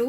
2।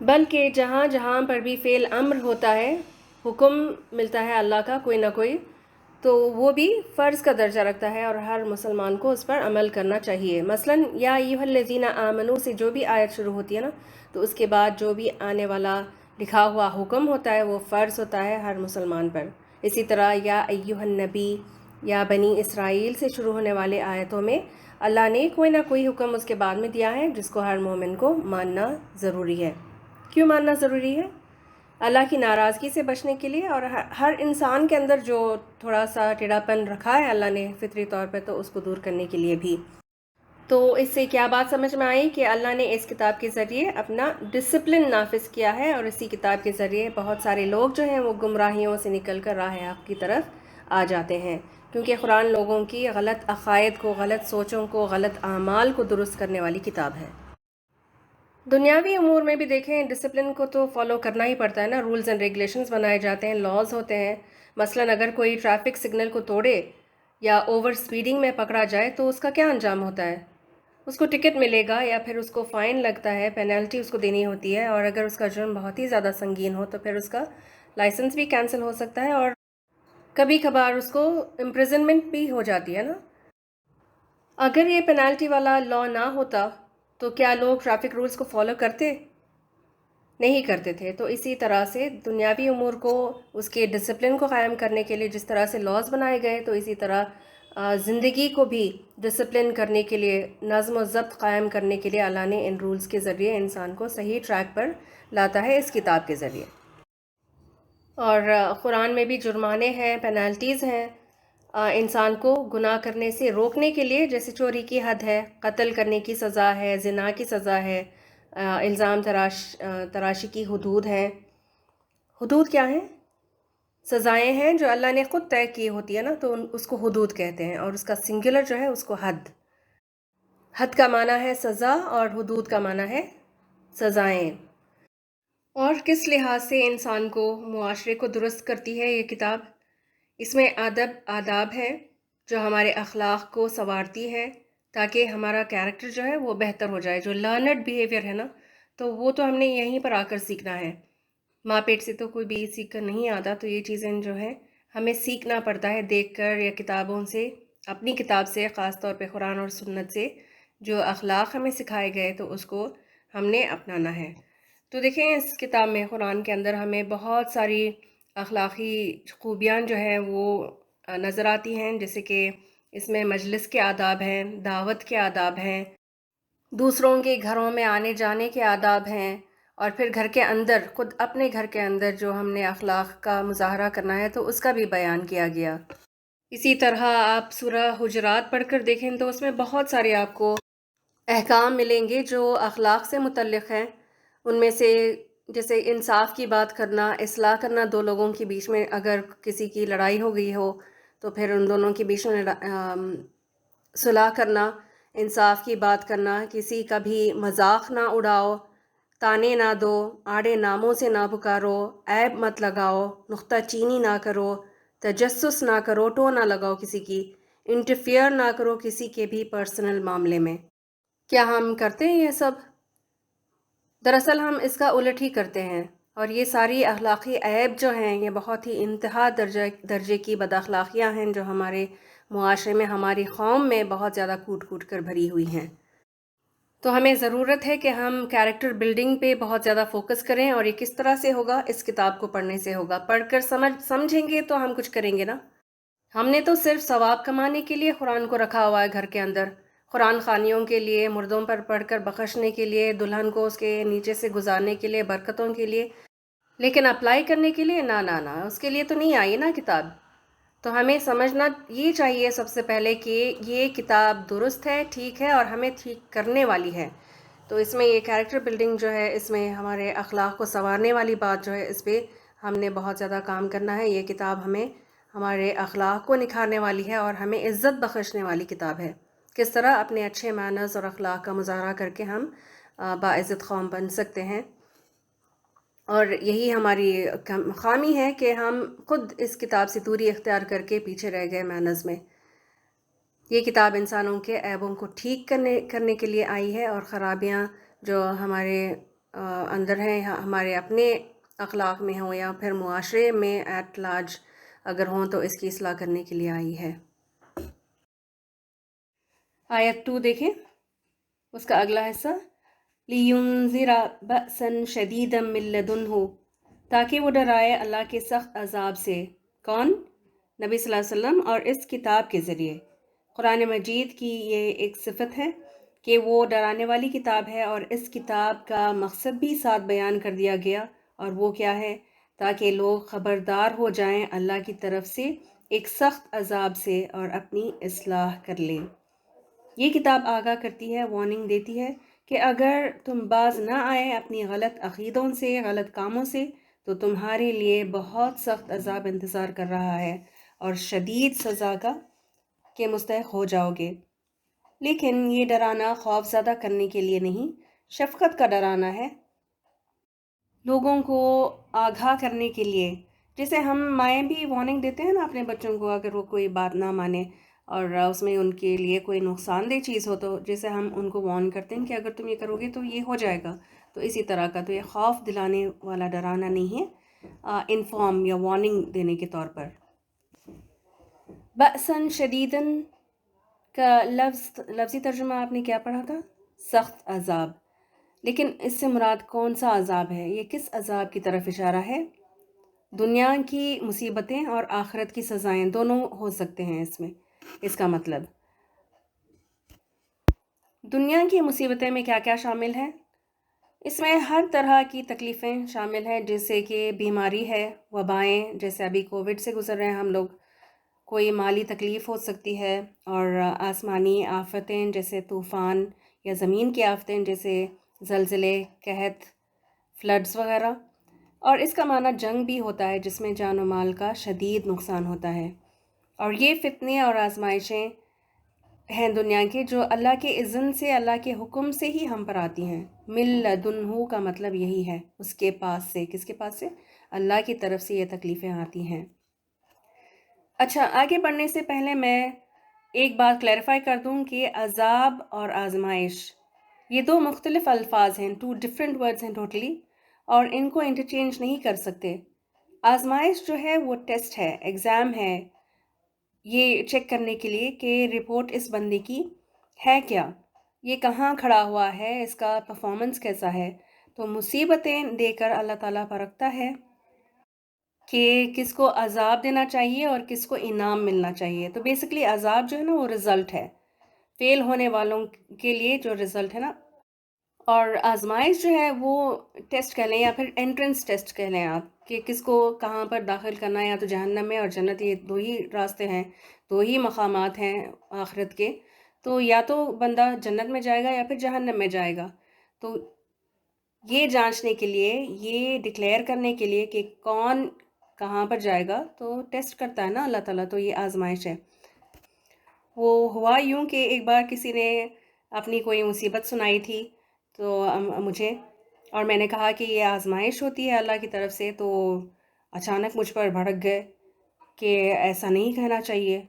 بلکہ جہاں جہاں پر بھی فعل امر ہوتا ہے، حکم ملتا ہے اللہ کا کوئی نہ کوئی، تو وہ بھی فرض کا درجہ رکھتا ہے اور ہر مسلمان کو اس پر عمل کرنا چاہیے۔ مثلاً یا ایھا الذین آمنو سے جو بھی آیت شروع ہوتی ہے نا، تو اس کے بعد جو بھی آنے والا لکھا ہوا حکم ہوتا ہے وہ فرض ہوتا ہے ہر مسلمان پر۔ اسی طرح یا ایھا النبی یا بنی اسرائیل سے شروع ہونے والے آیتوں میں اللہ نے کوئی نہ کوئی حکم اس کے بعد میں دیا ہے جس کو ہر مومن کو ماننا ضروری ہے۔ کیوں ماننا ضروری ہے؟ اللہ کی ناراضگی سے بچنے کے لیے، اور ہر انسان کے اندر جو تھوڑا سا ٹیڑھا پن رکھا ہے اللہ نے فطری طور پہ، تو اس کو دور کرنے کے لیے بھی۔ تو اس سے کیا بات سمجھ میں آئی کہ اللہ نے اس کتاب کے ذریعے اپنا ڈسپلن نافذ کیا ہے، اور اسی کتاب کے ذریعے بہت سارے لوگ جو ہیں وہ گمراہیوں سے نکل کر راہ حق کی طرف آ جاتے ہیں، کیونکہ قرآن لوگوں کی غلط عقائد کو، غلط سوچوں کو، غلط اعمال کو درست کرنے والی کتاب ہے۔ دنیاوی امور میں بھی دیکھیں، ڈسپلن کو تو فالو کرنا ہی پڑتا ہے نا، رولز اینڈ ریگولیشنز بنائے جاتے ہیں، لاز ہوتے ہیں۔ مثلاً اگر کوئی ٹریفک سگنل کو توڑے یا اوور سپیڈنگ میں پکڑا جائے تو اس کا کیا انجام ہوتا ہے؟ اس کو ٹکٹ ملے گا یا پھر اس کو فائن لگتا ہے، پینلٹی اس کو دینی ہوتی ہے، اور اگر اس کا جرم بہت ہی زیادہ سنگین ہو تو پھر اس کا لائسنس بھی کینسل ہو سکتا ہے، اور کبھی کبھار اس کو امپریزنمنٹ بھی ہو جاتی ہے نا۔ اگر یہ پینالٹی والا لا نہ ہوتا تو کیا لوگ ٹریفک رولز کو فالو کرتے؟ نہیں کرتے تھے۔ تو اسی طرح سے دنیاوی امور کو، اس کے ڈسپلن کو قائم کرنے کے لیے جس طرح سے لاز بنائے گئے، تو اسی طرح زندگی کو بھی ڈسپلن کرنے کے لیے، نظم و ضبط قائم کرنے کے لیے اللہ نے ان رولز کے ذریعے انسان کو صحیح ٹریک پر لاتا ہے اس کتاب کے ذریعے۔ اور قرآن میں بھی جرمانے ہیں، پینالٹیز ہیں انسان کو گناہ کرنے سے روکنے کے لیے، جیسے چوری کی حد ہے، قتل کرنے کی سزا ہے، زنا کی سزا ہے، الزام تراشی کی حدود ہے۔ حدود کیا ہیں؟ سزائیں ہیں جو اللہ نے خود طے کی ہوتی ہے نا، تو اس کو حدود کہتے ہیں، اور اس کا سنگولر جو ہے اس کو حد۔ حد کا معنی ہے سزا اور حدود کا معنی ہے سزائیں۔ اور کس لحاظ سے انسان کو، معاشرے کو درست کرتی ہے یہ کتاب؟ اس میں آداب ہے جو ہمارے اخلاق کو سنوارتی ہے، تاکہ ہمارا کیریکٹر جو ہے وہ بہتر ہو جائے۔ جو لرنڈ بیہیویئر ہے نا، تو وہ تو ہم نے یہیں پر آ کر سیکھنا ہے، ماں پیٹ سے تو کوئی بھی سیکھ کر نہیں آتا، تو یہ چیزیں جو ہیں ہمیں سیکھنا پڑتا ہے دیکھ کر یا کتابوں سے، اپنی کتاب سے، خاص طور پہ قرآن اور سنت سے جو اخلاق ہمیں سکھائے گئے تو اس کو ہم نے اپنانا ہے۔ تو دیکھیں اس کتاب میں، قرآن کے اندر ہمیں بہت ساری اخلاقی خوبیاں جو ہیں وہ نظر آتی ہیں، جیسے کہ اس میں مجلس کے آداب ہیں، دعوت کے آداب ہیں، دوسروں کے گھروں میں آنے جانے کے آداب ہیں، اور پھر گھر کے اندر، خود اپنے گھر کے اندر جو ہم نے اخلاق کا مظاہرہ کرنا ہے تو اس کا بھی بیان کیا گیا۔ اسی طرح آپ سورہ حجرات پڑھ کر دیکھیں تو اس میں بہت سارے آپ کو احکام ملیں گے جو اخلاق سے متعلق ہیں۔ ان میں سے جیسے انصاف کی بات کرنا، اصلاح کرنا، دو لوگوں کے بیچ میں اگر کسی کی لڑائی ہو گئی ہو تو پھر ان دونوں کے بیچ میں صلح کرنا، انصاف کی بات کرنا، کسی کا بھی مذاق نہ اڑاؤ، تانے نہ دو، آڑے ناموں سے نہ پکارو، عیب مت لگاؤ، نکتہ چینی نہ کرو، تجسس نہ کرو، ٹو نہ لگاؤ کسی کی، انٹرفیئر نہ کرو کسی کے بھی پرسنل معاملے میں۔ کیا ہم کرتے ہیں یہ سب؟ دراصل ہم اس کا الٹ ہی کرتے ہیں، اور یہ ساری اخلاقی عیب جو ہیں یہ بہت ہی انتہا درجے کی بد اخلاقیاں ہیں جو ہمارے معاشرے میں، ہماری قوم میں بہت زیادہ کوٹ کوٹ کر بھری ہوئی ہیں۔ تو ہمیں ضرورت ہے کہ ہم کیریکٹر بلڈنگ پہ بہت زیادہ فوکس کریں، اور یہ کس طرح سے ہوگا؟ اس کتاب کو پڑھنے سے ہوگا۔ پڑھ کر سمجھیں گے تو ہم کچھ کریں گے نا۔ ہم نے تو صرف ثواب کمانے کے لیے قرآن کو رکھا ہوا ہے گھر کے اندر، قرآن خوانیوں کے لیے، مردوں پر پڑھ کر بخشنے کے لیے، دلہن کو اس کے نیچے سے گزارنے کے لیے، برکتوں کے لیے، لیکن اپلائی کرنے کے لیے نہ، اس کے لیے تو نہیں آئی نا کتاب۔ تو ہمیں سمجھنا یہ چاہیے سب سے پہلے کہ یہ کتاب درست ہے، ٹھیک ہے، اور ہمیں ٹھیک کرنے والی ہے۔ تو اس میں یہ کیریکٹر بلڈنگ جو ہے، اس میں ہمارے اخلاق کو سنوارنے والی بات جو ہے، اس پہ ہم نے بہت زیادہ کام کرنا ہے۔ یہ کتاب ہمیں ہمارے اخلاق کو نکھارنے والی ہے اور ہمیں عزت بخشنے والی کتاب ہے۔ کس طرح اپنے اچھے مینرز اور اخلاق کا مظاہرہ کر کے ہم باعزت قوم بن سکتے ہیں، اور یہی ہماری خامی ہے کہ ہم خود اس کتاب سے دوری اختیار کر کے پیچھے رہ گئے مینرز میں۔ یہ کتاب انسانوں کے عیبوں کو ٹھیک کرنے کے لیے آئی ہے، اور خرابیاں جو ہمارے اندر ہیں، ہمارے اپنے اخلاق میں ہوں یا پھر معاشرے میں ایٹ لارج اگر ہوں، تو اس کی اصلاح کرنے کے لیے آئی ہے۔ آیت 2 دیکھیں، اس کا اگلا حصہ، لِيُنذِرَ بَأْسًا شَدِيدًا مِّن لَّدُنْهُ، تاکہ وہ ڈرائے اللہ کے سخت عذاب سے۔ کون؟ نبی صلی اللہ علیہ وسلم، اور اس کتاب کے ذریعے۔ قرآن مجید کی یہ ایک صفت ہے کہ وہ ڈرانے والی کتاب ہے، اور اس کتاب کا مقصد بھی ساتھ بیان کر دیا گیا، اور وہ کیا ہے؟ تاکہ لوگ خبردار ہو جائیں اللہ کی طرف سے ایک سخت عذاب سے اور اپنی اصلاح کر لیں۔ یہ کتاب آگاہ کرتی ہے، وارننگ دیتی ہے کہ اگر تم باز نہ آئے اپنی غلط عقیدوں سے، غلط کاموں سے، تو تمہارے لیے بہت سخت عذاب انتظار کر رہا ہے اور شدید سزا کا کہ مستحق ہو جاؤ گے۔ لیکن یہ ڈرانا خوف زدہ کرنے کے لیے نہیں، شفقت کا ڈرانا ہے، لوگوں کو آگاہ کرنے کے لیے۔ جیسے ہم مائیں بھی وارننگ دیتے ہیں نا اپنے بچوں کو، اگر وہ کوئی بات نہ مانے اور اس میں ان کے لیے کوئی نقصان دہ چیز ہو، تو جیسے ہم ان کو وارن کرتے ہیں کہ اگر تم یہ کرو گے تو یہ ہو جائے گا، تو اسی طرح کا۔ تو یہ خوف دلانے والا ڈرانا نہیں ہے، انفارم یا وارننگ دینے کے طور پر۔ بأساً شدیداً کا لفظی ترجمہ آپ نے کیا پڑھا تھا؟ سخت عذاب۔ لیکن اس سے مراد کون سا عذاب ہے؟ یہ کس عذاب کی طرف اشارہ ہے؟ دنیا کی مصیبتیں اور آخرت کی سزائیں دونوں ہو سکتے ہیں اس میں۔ اس کا مطلب دنیا کی مصیبتیں میں کیا کیا شامل ہے؟ اس میں ہر طرح کی تکلیفیں شامل ہیں، جیسے کہ بیماری ہے، وبائیں، جیسے ابھی کووڈ سے گزر رہے ہیں ہم لوگ، کوئی مالی تکلیف ہو سکتی ہے، اور آسمانی آفتیں جیسے طوفان، یا زمین کی آفتیں جیسے زلزلے، قحط، فلڈز وغیرہ۔ اور اس کا معنی جنگ بھی ہوتا ہے، جس میں جان و مال کا شدید نقصان ہوتا ہے۔ اور یہ فتنے اور آزمائشیں ہیں دنیا کے، جو اللہ کے اذن سے، اللہ کے حکم سے ہی ہم پر آتی ہیں۔ مِن لَدُنْہُ کا مطلب یہی ہے، اس کے پاس سے۔ کس کے پاس سے؟ اللہ کی طرف سے یہ تکلیفیں آتی ہیں۔ اچھا، آگے بڑھنے سے پہلے میں ایک بات کلیریفائی کر دوں کہ عذاب اور آزمائش یہ دو مختلف الفاظ ہیں، 2 ڈفرینٹ ورڈز ہیں ٹوٹلی، اور ان کو انٹرچینج نہیں کر سکتے۔ آزمائش جو ہے وہ ٹیسٹ ہے، ایگزام ہے، یہ چیک کرنے کے لیے کہ رپورٹ اس بندے کی ہے کیا، یہ کہاں کھڑا ہوا ہے، اس کا پرفارمنس کیسا ہے۔ تو مصیبتیں دے کر اللہ تعالیٰ پرکھتا ہے کہ کس کو عذاب دینا چاہیے اور کس کو انعام ملنا چاہیے۔ تو بیسکلی عذاب جو ہے نا وہ رزلٹ ہے، فیل ہونے والوں کے لیے جو رزلٹ ہے نا، اور آزمائش جو ہے وہ ٹیسٹ کہہ لیں یا پھر انٹرنس ٹیسٹ کہہ لیں آپ، کہ کس کو کہاں پر داخل کرنا ہے، یا تو جہنم میں اور جنت، یہ دو ہی راستے ہیں، دو ہی مقامات ہیں آخرت کے۔ تو یا تو بندہ جنت میں جائے گا یا پھر جہنم میں جائے گا۔ تو یہ جانچنے کے لیے، یہ ڈکلیئر کرنے کے لیے کہ کون کہاں پر جائے گا، تو ٹیسٹ کرتا ہے نا اللہ تعالیٰ، تو یہ آزمائش ہے۔ وہ ہوا یوں کہ ایک بار کسی نے اپنی کوئی مصیبت سنائی تھی تو مجھے، اور میں نے کہا کہ یہ آزمائش ہوتی ہے اللہ کی طرف سے، تو اچانک مجھ پر بھڑک گئے کہ ایسا نہیں کہنا چاہیے۔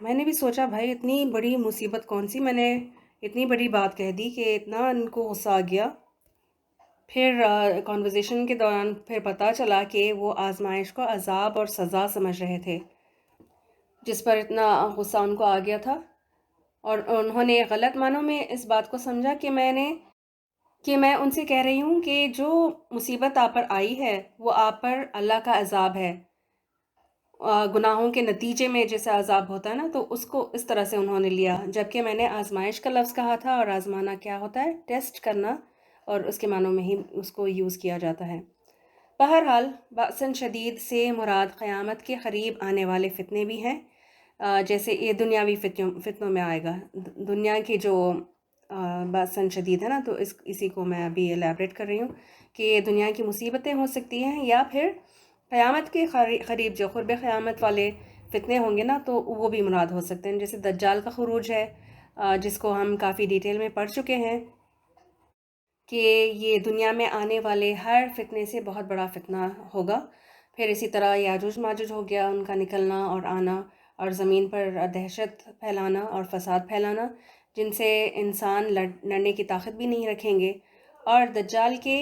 میں نے بھی سوچا بھائی اتنی بڑی مصیبت کون سی، میں نے اتنی بڑی بات کہہ دی کہ اتنا ان کو غصہ آ گیا۔ پھر کانورزیشن کے دوران پھر پتہ چلا کہ وہ آزمائش کو عذاب اور سزا سمجھ رہے تھے، جس پر اتنا غصہ ان کو آ گیا تھا، اور انہوں نے غلط معنوں میں اس بات کو سمجھا کہ میں ان سے کہہ رہی ہوں کہ جو مصیبت آپ پر آئی ہے وہ آپ پر اللہ کا عذاب ہے، گناہوں کے نتیجے میں جیسے عذاب ہوتا ہے نا، تو اس کو اس طرح سے انہوں نے لیا، جبکہ میں نے آزمائش کا لفظ کہا تھا، اور آزمانا کیا ہوتا ہے؟ ٹیسٹ کرنا، اور اس کے معنوں میں ہی اس کو یوز کیا جاتا ہے۔ بہرحال بأساً شدید سے مراد قیامت کے قریب آنے والے فتنے بھی ہیں، جیسے یہ دنیاوی فتنوں میں آئے گا، دنیا کی جو بأساً شدید ہے نا، تو اسی کو میں ابھی الیبریٹ کر رہی ہوں کہ یہ دنیا کی مصیبتیں ہو سکتی ہیں، یا پھر قیامت کے قریب جو قرب قیامت والے فتنے ہوں گے نا، تو وہ بھی مراد ہو سکتے ہیں، جیسے دجال کا خروج ہے، جس کو ہم کافی ڈیٹیل میں پڑھ چکے ہیں کہ یہ دنیا میں آنے والے ہر فتنے سے بہت بڑا فتنہ ہوگا۔ پھر اسی طرح یاجوج ماجوج ہو گیا، ان کا نکلنا اور آنا، اور زمین پر دہشت پھیلانا اور فساد پھیلانا، جن سے انسان لڑنے کی طاقت بھی نہیں رکھیں گے، اور دجال کے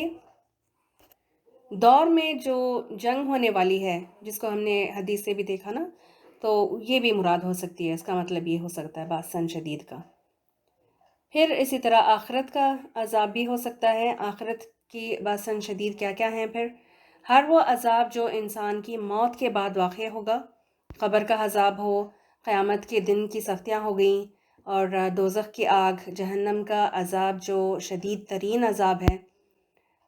دور میں جو جنگ ہونے والی ہے، جس کو ہم نے حدیث سے بھی دیکھا نا، تو یہ بھی مراد ہو سکتی ہے، اس کا مطلب یہ ہو سکتا ہے باسن شدید کا۔ پھر اسی طرح آخرت کا عذاب بھی ہو سکتا ہے۔ آخرت کی باسن شدید کیا کیا ہیں؟ پھر ہر وہ عذاب جو انسان کی موت کے بعد واقع ہوگا، قبر کا عذاب ہو، قیامت کے دن کی سختیاں ہو گئیں، اور دوزخ کی آگ، جہنم کا عذاب جو شدید ترین عذاب ہے۔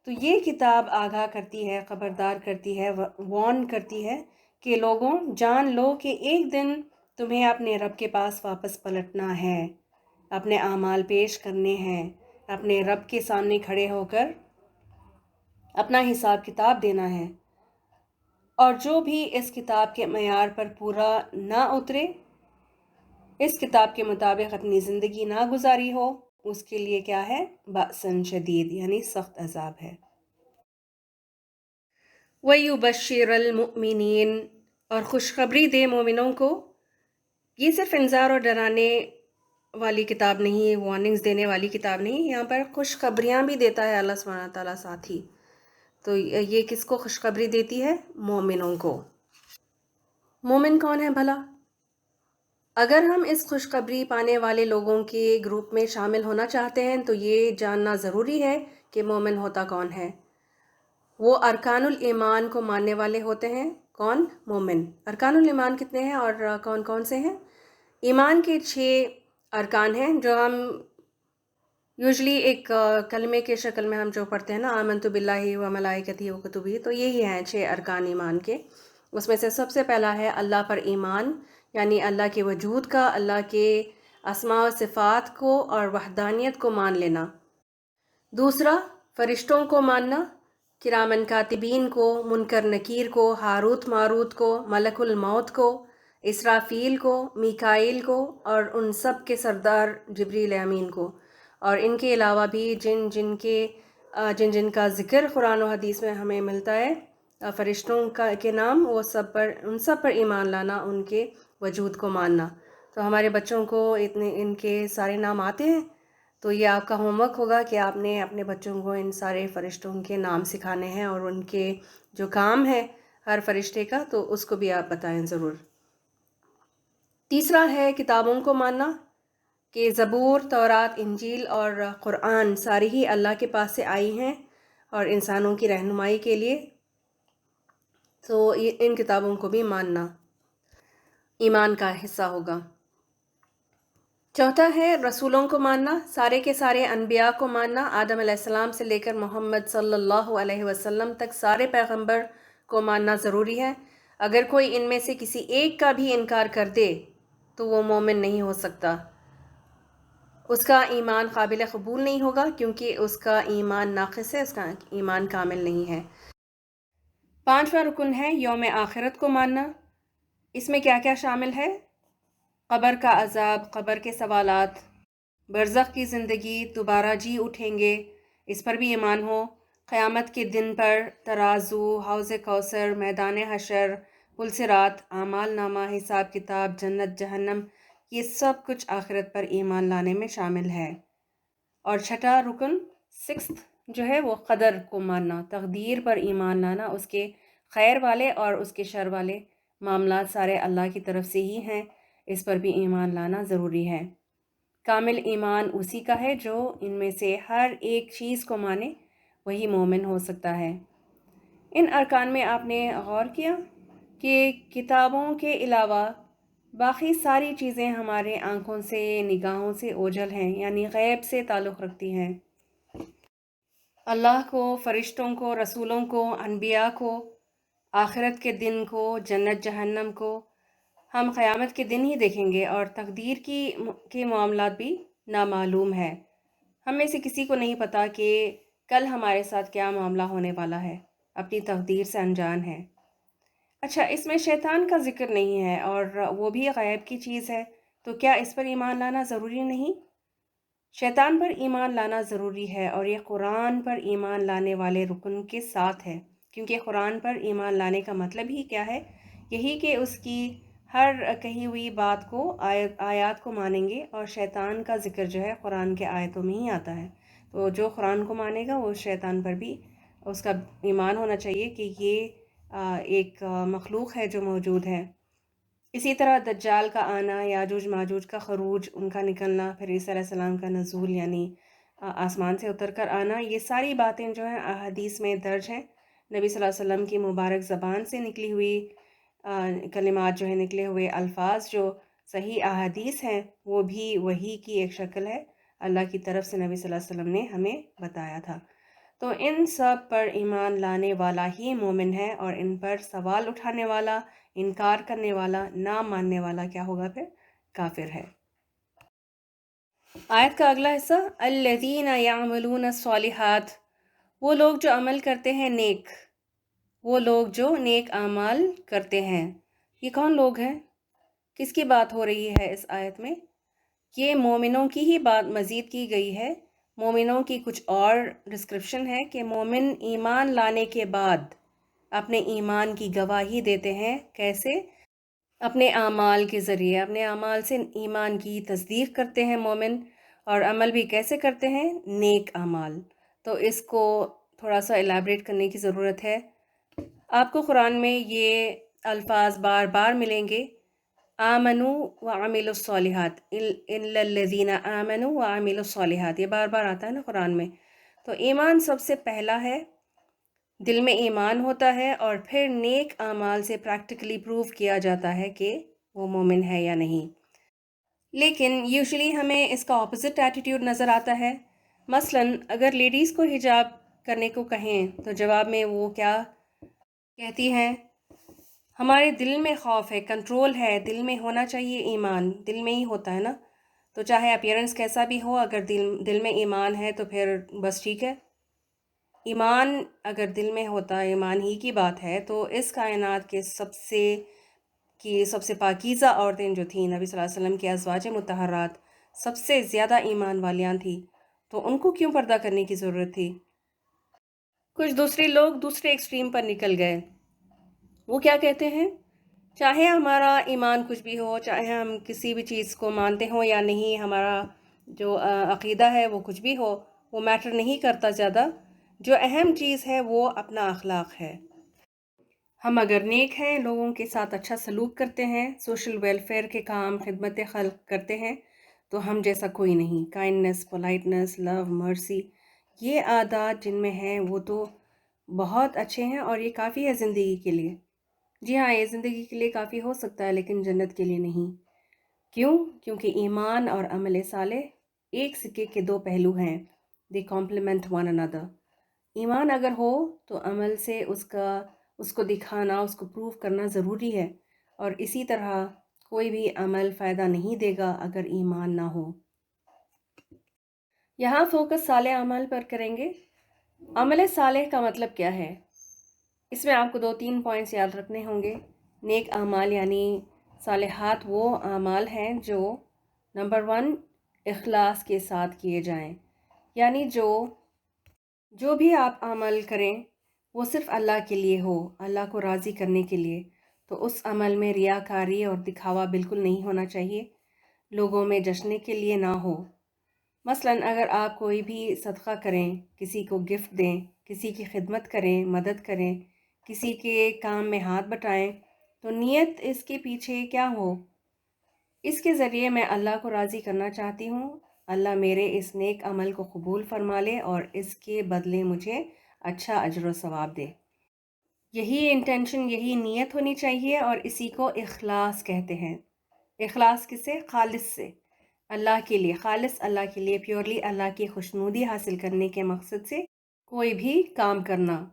تو یہ کتاب آگاہ کرتی ہے، خبردار کرتی ہے، وارن کرتی ہے کہ لوگوں جان لو کہ ایک دن تمہیں اپنے رب کے پاس واپس پلٹنا ہے، اپنے اعمال پیش کرنے ہیں، اپنے رب کے سامنے کھڑے ہو کر اپنا حساب کتاب دینا ہے، اور جو بھی اس کتاب کے معیار پر پورا نہ اترے، اس کتاب کے مطابق اپنی زندگی نہ گزاری ہو، اس کے لیے کیا ہے؟ بأسن شدید، یعنی سخت عذاب ہے۔ وَيُبَشِّرَ الْمُؤْمِنِينَ، اور خوشخبری دے مومنوں کو۔ یہ صرف انذار اور ڈرانے والی کتاب نہیں، وارننگز دینے والی کتاب نہیں، یہاں پر خوشخبریاں بھی دیتا ہے اللہ سبحانہ تعالیٰ ساتھ ہی۔ تو یہ کس کو خوشخبری دیتی ہے؟ مومنوں کو۔ مومن کون ہے بھلا؟ اگر ہم اس خوشخبری پانے والے لوگوں کے گروپ میں شامل ہونا چاہتے ہیں تو یہ جاننا ضروری ہے کہ مومن ہوتا کون ہے۔ وہ ارکان الایمان کو ماننے والے ہوتے ہیں۔ کون؟ مومن۔ ارکان الایمان کتنے ہیں اور کون کون سے ہیں؟ ایمان کے 6 ارکان ہیں، جو ہم یوزلی ایک کلمے کے شکل میں ہم جو پڑھتے ہیں نا، آمنت باللہ و ملائکتہ و کتبہ، تو یہی ہیں 6 ارکان ایمان کے۔ اس میں سے سب سے پہلا ہے اللہ پر ایمان، یعنی اللہ کے وجود کا، اللہ کے اسماء و صفات کو اور وحدانیت کو مان لینا۔ دوسرا، فرشتوں کو ماننا، کرامن کاتبین کو، منکر نکیر کو، ہاروت ماروت کو، ملک الموت کو، اسرافیل کو، میکائیل کو، اور ان سب کے سردار جبریل امین کو، اور ان کے علاوہ بھی جن جن کا ذکر قرآن و حدیث میں ہمیں ملتا ہے، فرشتوں کے نام، وہ سب پر، ان سب پر ایمان لانا، ان کے وجود کو ماننا۔ تو ہمارے بچوں کو ان کے سارے نام آتے ہیں، تو یہ آپ کا ہوم ورک ہوگا کہ آپ نے اپنے بچوں کو ان سارے فرشتوں کے نام سکھانے ہیں، اور ان کے جو کام ہے ہر فرشتے کا، تو اس کو بھی آپ بتائیں ضرور۔ تیسرا ہے کتابوں کو ماننا، کہ زبور، تورات، انجیل اور قرآن ساری ہی اللہ کے پاس سے آئی ہیں اور انسانوں کی رہنمائی کے لیے، تو ان کتابوں کو بھی ماننا ایمان کا حصہ ہوگا۔ چوتھا ہے رسولوں کو ماننا، سارے کے سارے انبیاء کو ماننا، آدم علیہ السلام سے لے کر محمد صلی اللہ علیہ وسلم تک سارے پیغمبر کو ماننا ضروری ہے۔ اگر کوئی ان میں سے کسی ایک کا بھی انکار کر دے تو وہ مومن نہیں ہو سکتا، اس کا ایمان قابل قبول نہیں ہوگا، کیونکہ اس کا ایمان ناقص ہے، اس کا ایمان کامل نہیں ہے۔ 5واں رکن ہے یوم آخرت کو ماننا۔ اس میں کیا کیا شامل ہے؟ قبر کا عذاب، قبر کے سوالات، برزخ کی زندگی، دوبارہ جی اٹھیں گے، اس پر بھی ایمان ہو، قیامت کے دن پر ترازو، حوض کوثر، میدان حشر، پل صراط، اعمال نامہ، حساب کتاب، جنت جہنم، یہ سب کچھ آخرت پر ایمان لانے میں شامل ہے۔ اور چھٹا رکن 6 جو ہے وہ قدر کو ماننا، تقدیر پر ایمان لانا، اس کے خیر والے اور اس کے شر والے معاملات سارے اللہ کی طرف سے ہی ہیں، اس پر بھی ایمان لانا ضروری ہے۔ کامل ایمان اسی کا ہے جو ان میں سے ہر ایک چیز کو مانے، وہی مومن ہو سکتا ہے۔ ان ارکان میں آپ نے غور کیا کہ کتابوں کے علاوہ باقی ساری چیزیں ہمارے آنکھوں سے، نگاہوں سے اوجھل ہیں، یعنی غیب سے تعلق رکھتی ہیں۔ اللہ کو، فرشتوں کو، رسولوں کو، انبیاء کو، آخرت کے دن کو، جنت جہنم کو ہم قیامت کے دن ہی دیکھیں گے، اور تقدیر کے معاملات بھی نامعلوم ہے۔ ہم میں سے کسی کو نہیں پتا کہ کل ہمارے ساتھ کیا معاملہ ہونے والا ہے، اپنی تقدیر سے انجان ہے۔ اچھا، اس میں شیطان کا ذکر نہیں ہے، اور وہ بھی غیب کی چیز ہے، تو کیا اس پر ایمان لانا ضروری نہیں؟ شیطان پر ایمان لانا ضروری ہے، اور یہ قرآن پر ایمان لانے والے رکن کے ساتھ ہے، کیونکہ قرآن پر ایمان لانے کا مطلب ہی کیا ہے؟ یہی کہ اس کی ہر کہی ہوئی بات کو، آیات کو مانیں گے، اور شیطان کا ذکر جو ہے قرآن کے آیتوں میں ہی آتا ہے۔ تو جو قرآن کو مانے گا وہ شیطان پر بھی اس کا ایمان ہونا چاہیے کہ یہ ایک مخلوق ہے جو موجود ہے۔ اسی طرح دجال کا آنا، یاجوج ماجوج کا خروج، ان کا نکلنا، پھر عیسیٰ علیہ السلام کا نزول یعنی آسمان سے اتر کر آنا، یہ ساری باتیں جو ہیں احادیث میں درج ہیں۔ نبی صلی اللہ علیہ وسلم کی مبارک زبان سے نکلی ہوئی کلمات جو ہیں، نکلے ہوئے الفاظ جو صحیح احادیث ہیں، وہ بھی وحی کی ایک شکل ہے، اللہ کی طرف سے نبی صلی اللہ علیہ وسلم نے ہمیں بتایا تھا۔ تو ان سب پر ایمان لانے والا ہی مومن ہے، اور ان پر سوال اٹھانے والا، انکار کرنے والا، نہ ماننے والا کیا ہوگا؟ پھر کافر ہے۔ آیت کا اگلا حصہ، الذین یعملون الصالحات، وہ لوگ جو عمل کرتے ہیں نیک، وہ لوگ جو نیک اعمال کرتے ہیں۔ یہ کون لوگ ہیں؟ کس کی بات ہو رہی ہے اس آیت میں؟ یہ مومنوں کی ہی بات مزید کی گئی ہے۔ مومنوں کی کچھ اور ڈسکرپشن ہے کہ مومن ایمان لانے کے بعد اپنے ایمان کی گواہی دیتے ہیں۔ کیسے؟ اپنے اعمال کے ذریعے، اپنے اعمال سے ایمان کی تصدیق کرتے ہیں مومن، اور عمل بھی کیسے کرتے ہیں؟ نیک اعمال۔ تو اس کو تھوڑا سا الیبریٹ کرنے کی ضرورت ہے۔ آپ کو قرآن میں یہ الفاظ بار بار ملیں گے، آمنوا وعملوا الصالحات، الا الذین آمنوا وعملوا الصالحات، یہ بار بار آتا ہے نا قرآن میں۔ تو ایمان سب سے پہلا ہے، دل میں ایمان ہوتا ہے، اور پھر نیک اعمال سے پریکٹیکلی پروو کیا جاتا ہے کہ وہ مومن ہے یا نہیں۔ لیکن یوزلی ہمیں اس کا اپوزٹ ایٹیٹیوڈ نظر آتا ہے۔ مثلاً اگر لیڈیز کو حجاب کرنے کو کہیں تو جواب میں وہ کیا کہتی ہیں؟ ہمارے دل میں خوف ہے، کنٹرول ہے، دل میں ہونا چاہیے ایمان، دل میں ہی ہوتا ہے نا۔ تو چاہے اپیرنس کیسا بھی ہو، اگر دل میں ایمان ہے تو پھر بس ٹھیک ہے۔ ایمان اگر دل میں ہوتا، ایمان ہی کی بات ہے، تو اس کائنات کے سب سے پاکیزہ عورتیں جو تھیں، نبی صلی اللہ علیہ وسلم کی ازواج مطہرات سب سے زیادہ ایمان والیاں تھیں، تو ان کو کیوں پردہ کرنے کی ضرورت تھی؟ کچھ دوسرے لوگ دوسرے ایکسٹریم پر نکل گئے۔ وہ کیا کہتے ہیں؟ چاہے ہمارا ایمان کچھ بھی ہو، چاہے ہم کسی بھی چیز کو مانتے ہوں یا نہیں، ہمارا جو عقیدہ ہے وہ کچھ بھی ہو، وہ میٹر نہیں کرتا زیادہ۔ جو اہم چیز ہے وہ اپنا اخلاق ہے۔ ہم اگر نیک ہیں، لوگوں کے ساتھ اچھا سلوک کرتے ہیں، سوشل ویلفیئر کے کام، خدمت خلق کرتے ہیں، تو ہم جیسا کوئی نہیں۔ کائنڈنس، پولائٹنس، لو، مرسی، یہ عادات جن میں ہیں وہ تو بہت اچھے ہیں، اور یہ کافی ہے زندگی کے لیے۔ جی ہاں، یہ زندگی کے لیے کافی ہو سکتا ہے، لیکن جنت کے لیے نہیں۔ کیوں؟ کیونکہ ایمان اور عمل صالح ایک سکے کے دو پہلو ہیں۔ they complement one another۔ ایمان اگر ہو تو عمل سے اس کو دکھانا، اس کو پروف کرنا ضروری ہے، اور اسی طرح کوئی بھی عمل فائدہ نہیں دے گا اگر ایمان نہ ہو۔ یہاں فوکس صالح عمل پر کریں گے۔ عمل صالح کا مطلب کیا ہے؟ اس میں آپ کو 2-3 پوائنٹس یاد رکھنے ہوں گے۔ نیک اعمال یعنی صالحات وہ اعمال ہیں جو نمبر 1 اخلاص کے ساتھ کیے جائیں، یعنی جو بھی آپ عمل کریں وہ صرف اللہ کے لیے ہو، اللہ کو راضی کرنے کے لیے۔ تو اس عمل میں ریاکاری اور دکھاوا بالکل نہیں ہونا چاہیے، لوگوں میں جشن کے لیے نہ ہو۔ مثلاً اگر آپ کوئی بھی صدقہ کریں، کسی کو گفٹ دیں، کسی کی خدمت کریں، مدد کریں، کسی کے کام میں ہاتھ بٹائیں، تو نیت اس کے پیچھے کیا ہو؟ اس کے ذریعے میں اللہ کو راضی کرنا چاہتی ہوں، اللہ میرے اس نیک عمل کو قبول فرما لے اور اس کے بدلے مجھے اچھا اجر و ثواب دے۔ یہی انٹینشن، یہی نیت ہونی چاہیے، اور اسی کو اخلاص کہتے ہیں۔ اخلاص کسے؟ خالص سے، اللہ کے لیے، خالص اللہ کے لیے، پیورلی اللہ کی خوشنودی حاصل کرنے کے مقصد سے کوئی بھی کام کرنا۔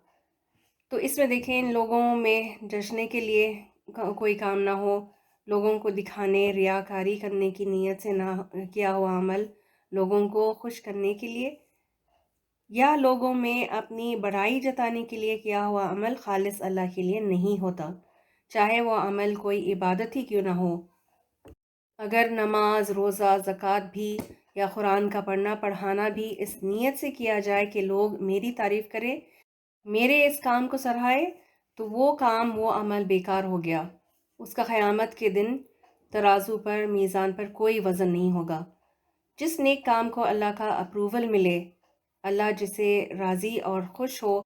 تو اس میں دیکھیں، ان لوگوں میں جشنے کے لیے کوئی کام نہ ہو، لوگوں کو دکھانے، ریاکاری کرنے کی نیت سے نہ کیا ہوا عمل، لوگوں کو خوش کرنے کے لیے یا لوگوں میں اپنی بڑائی جتانے کے لیے کیا ہوا عمل خالص اللہ کے لیے نہیں ہوتا، چاہے وہ عمل کوئی عبادت ہی کیوں نہ ہو۔ اگر نماز، روزہ، زکوٰۃ بھی یا قرآن کا پڑھنا پڑھانا بھی اس نیت سے کیا جائے کہ لوگ میری تعریف کریں، میرے اس کام کو سراہے، تو وہ کام، وہ عمل بیکار ہو گیا۔ اس کا قیامت کے دن ترازو پر، میزان پر کوئی وزن نہیں ہوگا۔ جس نیک کام کو اللہ کا اپروول ملے، اللہ جسے راضی اور خوش ہو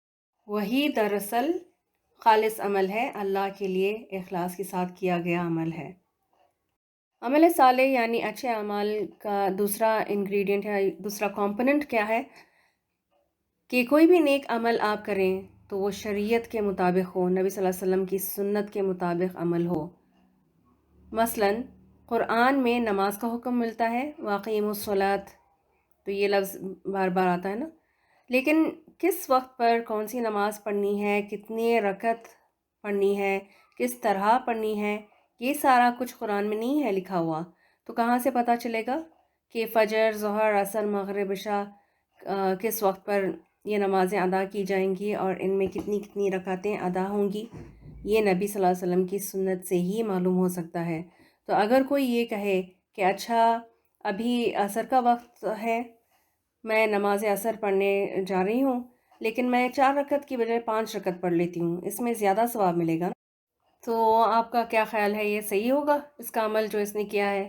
وہی دراصل خالص عمل ہے، اللہ کے لیے اخلاص کے ساتھ کیا گیا عمل ہے۔ عمل صالح یعنی اچھے اعمال کا دوسرا انگریڈینٹ ہے، دوسرا کمپوننٹ کیا ہے کہ کوئی بھی نیک عمل آپ کریں تو وہ شریعت کے مطابق ہو، نبی صلی اللہ علیہ وسلم کی سنت کے مطابق عمل ہو۔ مثلاً قرآن میں نماز کا حکم ملتا ہے، وَأَقِیمُوا الصَّلَاةَ، تو یہ لفظ بار بار آتا ہے نا، لیکن کس وقت پر کون سی نماز پڑھنی ہے، کتنے رکعت پڑھنی ہے، کس طرح پڑھنی ہے، یہ سارا کچھ قرآن میں نہیں ہے لکھا ہوا۔ تو کہاں سے پتہ چلے گا کہ فجر، ظہر، عصر، مغرب، عشاء کس وقت پر یہ نمازیں ادا کی جائیں گی اور ان میں کتنی کتنی رکعتیں ادا ہوں گی؟ یہ نبی صلی اللہ علیہ وسلم کی سنت سے ہی معلوم ہو سکتا ہے۔ تو اگر کوئی یہ کہے کہ اچھا ابھی عصر کا وقت ہے، میں نماز عصر پڑھنے جا رہی ہوں، لیکن میں 4 رکعت کی بجائے 5 رکعت پڑھ لیتی ہوں، اس میں زیادہ ثواب ملے گا نا، تو آپ کا کیا خیال ہے، یہ صحیح ہوگا اس کا عمل جو اس نے کیا ہے؟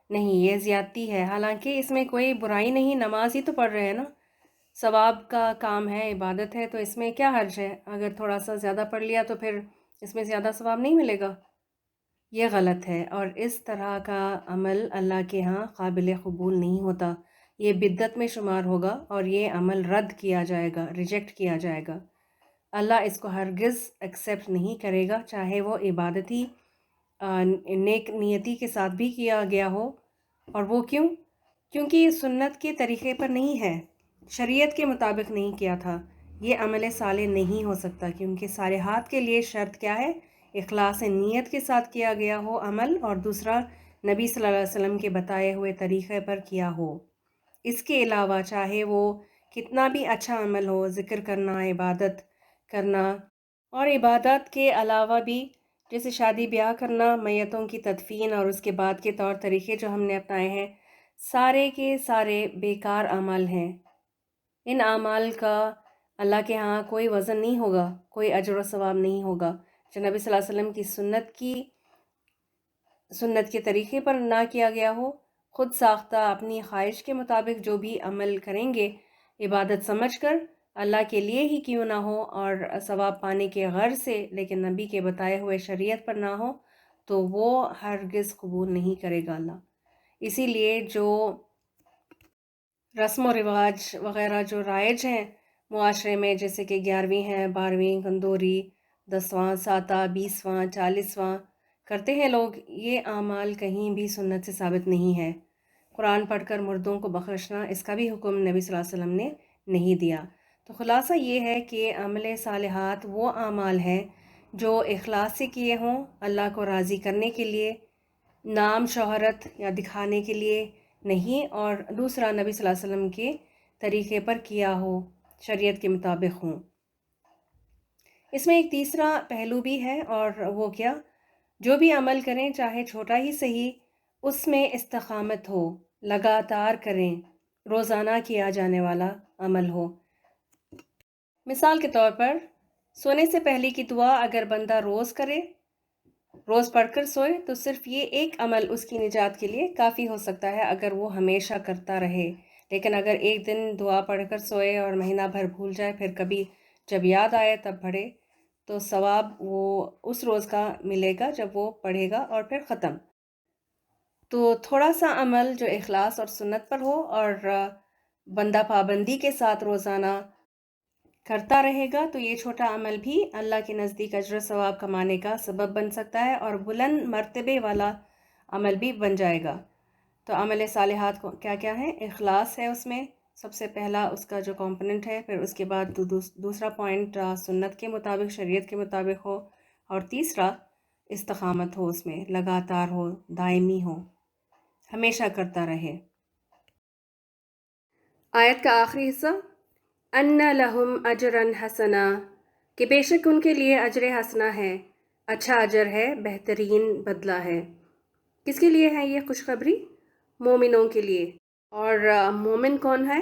نہیں، یہ زیادتی ہے۔ حالانکہ اس میں کوئی برائی نہیں، نماز ہی تو پڑھ رہے ہیں نا، ثواب کا کام ہے، عبادت ہے، تو اس میں کیا حرج ہے؟ اگر تھوڑا سا زیادہ پڑھ لیا تو پھر اس میں زیادہ ثواب نہیں ملے گا؟ یہ غلط ہے، اور اس طرح کا عمل اللہ کے ہاں قابل قبول نہیں ہوتا، یہ بدعت میں شمار ہوگا اور یہ عمل رد کیا جائے گا، ریجیکٹ کیا جائے گا۔ اللہ اس کو ہرگز ایکسیپٹ نہیں کرے گا، چاہے وہ عبادتی نیک نیتی کے ساتھ بھی کیا گیا ہو۔ اور وہ کیوں؟ کیونکہ یہ سنت کے طریقے پر نہیں ہے، شریعت کے مطابق نہیں کیا تھا، یہ عمل صالح نہیں ہو سکتا، کیونکہ صالحات کے لیے شرط کیا ہے؟ اخلاص نیت کے ساتھ کیا گیا ہو عمل، اور دوسرا نبی صلی اللہ علیہ وسلم کے بتائے ہوئے طریقے پر کیا ہو۔ اس کے علاوہ چاہے وہ کتنا بھی اچھا عمل ہو، ذکر کرنا، عبادت کرنا، اور عبادت کے علاوہ بھی جیسے شادی بیاہ کرنا، میتوں کی تدفین اور اس کے بعد کے طور طریقے جو ہم نے اپنائے ہیں، سارے کے سارے بیکار اعمال ہیں۔ ان اعمال کا اللہ کے ہاں کوئی وزن نہیں ہوگا، کوئی اجر و ثواب نہیں ہوگا۔ جو نبی صلی اللہ علیہ وسلم کی سنت کے طریقے پر نہ کیا گیا ہو، خود ساختہ اپنی خواہش کے مطابق جو بھی عمل کریں گے عبادت سمجھ کر، اللہ کے لیے ہی کیوں نہ ہو اور ثواب پانے کے غرض سے، لیکن نبی کے بتائے ہوئے شریعت پر نہ ہو، تو وہ ہرگز قبول نہیں کرے گا اللہ۔ اسی لیے جو رسم و رواج وغیرہ جو رائج ہیں معاشرے میں، جیسے کہ 11ویں ہیں، 12ویں کندوری، 10واں ساتہ، 20واں، 40واں کرتے ہیں لوگ، یہ اعمال کہیں بھی سنت سے ثابت نہیں ہے۔ قرآن پڑھ کر مردوں کو بخشنا، اس کا بھی حکم نبی صلی اللہ علیہ وسلم نے نہیں دیا۔ تو خلاصہ یہ ہے کہ عمل صالحات وہ اعمال ہیں جو اخلاص سے کیے ہوں، اللہ کو راضی کرنے کے لیے، نام شہرت یا دکھانے کے لیے نہیں، اور دوسرا نبی صلی اللہ علیہ وسلم کے طریقے پر کیا ہو، شریعت کے مطابق ہوں۔ اس میں ایک تیسرا پہلو بھی ہے، اور وہ کیا؟ جو بھی عمل کریں چاہے چھوٹا ہی صحیح، اس میں استقامت ہو، لگاتار کریں، روزانہ کیا جانے والا عمل ہو۔ مثال کے طور پر سونے سے پہلے کی دعا اگر بندہ روز کرے، روز پڑھ کر سوئے، تو صرف یہ ایک عمل اس کی نجات کے لیے کافی ہو سکتا ہے اگر وہ ہمیشہ کرتا رہے۔ لیکن اگر ایک دن دعا پڑھ کر سوئے اور مہینہ بھر بھول جائے، پھر کبھی جب یاد آئے تب پڑھے، تو ثواب وہ اس روز کا ملے گا جب وہ پڑھے گا اور پھر ختم۔ تو تھوڑا سا عمل جو اخلاص اور سنت پر ہو اور بندہ پابندی کے ساتھ روزانہ کرتا رہے گا، تو یہ چھوٹا عمل بھی اللہ کے نزدیک اجر و ثواب کمانے کا سبب بن سکتا ہے اور بلند مرتبے والا عمل بھی بن جائے گا۔ تو عمل صالحات کو کیا کیا ہے؟ اخلاص ہے اس میں سب سے پہلا اس کا جو کمپوننٹ ہے، پھر اس کے بعد دوسرا پوائنٹ سنت کے مطابق، شریعت کے مطابق ہو، اور تیسرا استقامت ہو، اس میں لگاتار ہو، دائمی ہو، ہمیشہ کرتا رہے۔ آیت کا آخری حصہ، ان لہم اجرا حسنا، کہ بے شک ان کے لیے اجر حسنہ ہے، اچھا اجر ہے، بہترین بدلہ ہے۔ کس کے لیے ہے یہ خوشخبری؟ مومنوں کے لیے۔ اور مومن کون ہے؟